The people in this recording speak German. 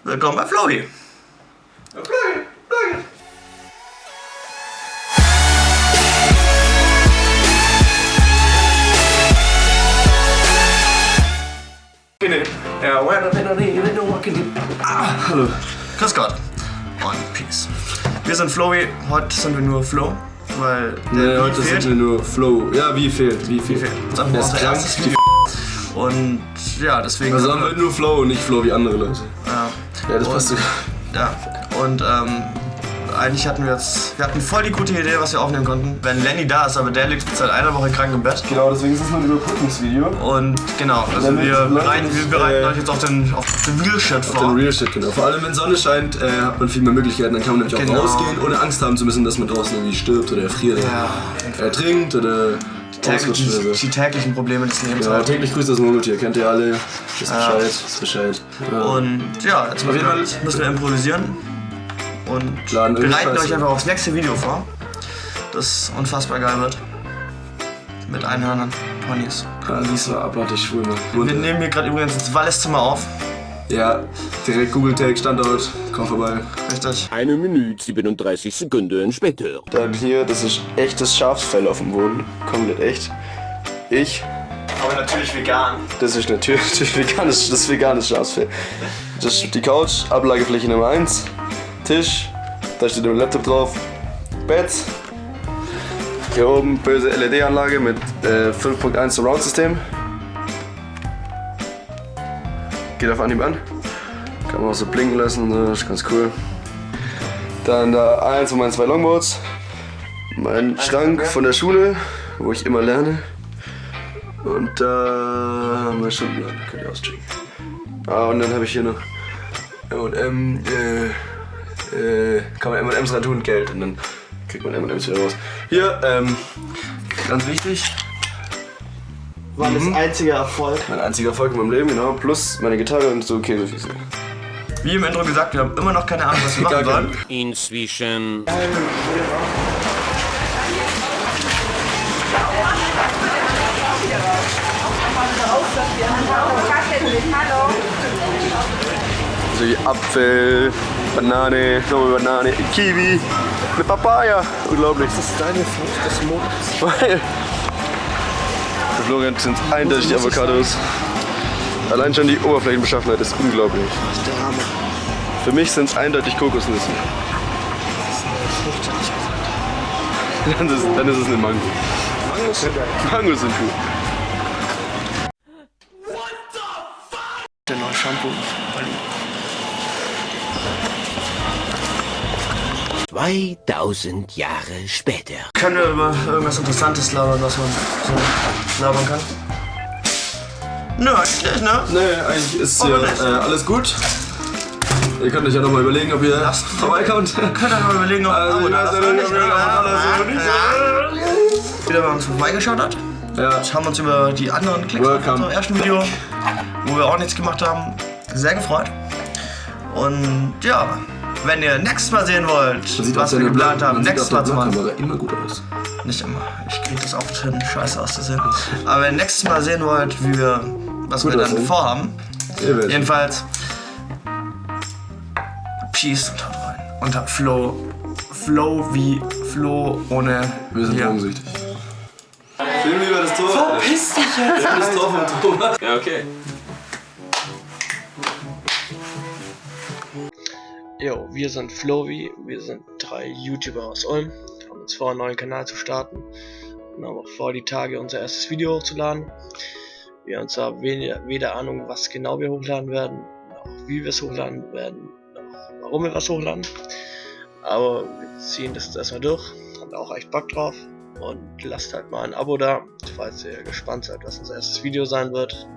Willkommen bei Flowy. Hallo. Grüß Gott. Und Peace. Wir sind Flowy. Heute sind wir nur Flow. Weil der heute sind wir nur Flow. Ja, wie fehlt? Das ist unser erstes Video. Und ja, deswegen. Also haben wir nur Flow und nicht Flow wie andere Leute. Ja, das passt sogar. Ja, und eigentlich hatten wir voll die gute Idee, was wir aufnehmen konnten, wenn Lenny da ist, aber der liegt seit einer Woche krank im Bett. Genau, deswegen ist es nur ein Überbrückungsvideo. Und genau, also wir bereiten euch jetzt auf den Real Shit vor. Auf den Real Shit, genau. Vor allem wenn Sonne scheint, hat man viel mehr Möglichkeiten, dann kann man nämlich auch rausgehen, ohne Angst haben zu müssen, dass man draußen irgendwie stirbt oder erfriert, ertrinkt oder die täglichen Probleme des Lebens. Ja, täglich grüßt das Murmeltier, kennt ihr alle, ist Bescheid. Ja. Und ja, jetzt müssen wir improvisieren und bereiten euch einfach aufs nächste Video vor, das unfassbar geil wird. Mit Einhörnern, Ponys. Das war abartig schwul, Mann. Wir nehmen hier gerade übrigens ins Wallis-Zimmer auf. Ja, direkt Google Tag, Standort, komm vorbei. Richtig. 1 Minute 37 Sekunden später. Dann hier, das ist echtes Schafsfell auf dem Boden. Komplett echt. Aber natürlich vegan. Das ist natürlich veganes Schafsfell. Das ist die Couch, Ablagefläche Nummer 1. Tisch, da steht ein Laptop drauf. Bett. Hier oben böse LED-Anlage mit 5.1 Surround-System. Geht auf Anhieb an. Kann man auch so blinken lassen, das ist ganz cool. Dann da eins von meinen 2 Longboards. Mein Schrank von der Schule, wo ich immer lerne. Und da mein Stundenplan, könnt ihr auschecken. Und dann habe ich hier noch M&M, kann man M&M's rein tun, Geld. Und dann kriegt man M&M's wieder raus. Hier, ganz wichtig. War das einzige Erfolg. Mein einziger Erfolg in meinem Leben, genau. Plus meine Gitarre und so Käsefüße. Wie im Intro gesagt, wir haben immer noch keine Ahnung, was wir machen sollen. Inzwischen. So wie Apfel, Banane, nochmal Banane, Kiwi, eine Papaya. Unglaublich. Das ist deine Frucht des Monats. Weil für Florian sind eindeutig die Avocados. Allein schon die Oberflächenbeschaffenheit ist unglaublich. Das ist der Hammer. Für mich sind es eindeutig Kokosnüsse. Frucht, hätte ich gesagt. Dann ist es eine Mango. Mangos sind geil. Mangos sind cool. Der neue Shampoo. 2000 Jahre später. Können wir über irgendwas Interessantes labern, was man so labern kann? Nö, eigentlich nicht, ne? Nee, eigentlich ist hier alles gut. Ihr könnt euch ja nochmal überlegen, ob ihr vorbeikommt. Könnt ihr mal überlegen, ob wieder bei uns vorbeigeschaut hat. Ja. Haben uns über die anderen Klicks auf unserem ersten Video, wo wir auch nichts gemacht haben, sehr gefreut. Und ja, wenn ihr nächstes Mal sehen wollt, was wir geplant haben, nächstes Mal zu machen. Sieht immer gut aus. Nicht immer. Ich krieg das oft hin, scheiße auszusehen. Aber wenn ihr nächstes Mal sehen wollt, was wir dann vorhaben, jedenfalls Peace und haut rein. Und habt Flow wie Flo ohne. Wir sind drogensüchtig. Film über das Tor. Verpiss dich jetzt! Das Tor vom Thomas. Ja, okay. Jo, wir sind Flowy, wir sind 3 YouTuber aus Ulm, haben uns vor, einen neuen Kanal zu starten und haben auch vor, die Tage unser erstes Video hochzuladen. Wir haben zwar weder Ahnung, was genau wir hochladen werden, noch wie wir es hochladen werden, noch warum wir was hochladen, aber wir ziehen das erstmal durch, haben auch echt Bock drauf und lasst halt mal ein Abo da, falls ihr gespannt seid, was unser erstes Video sein wird.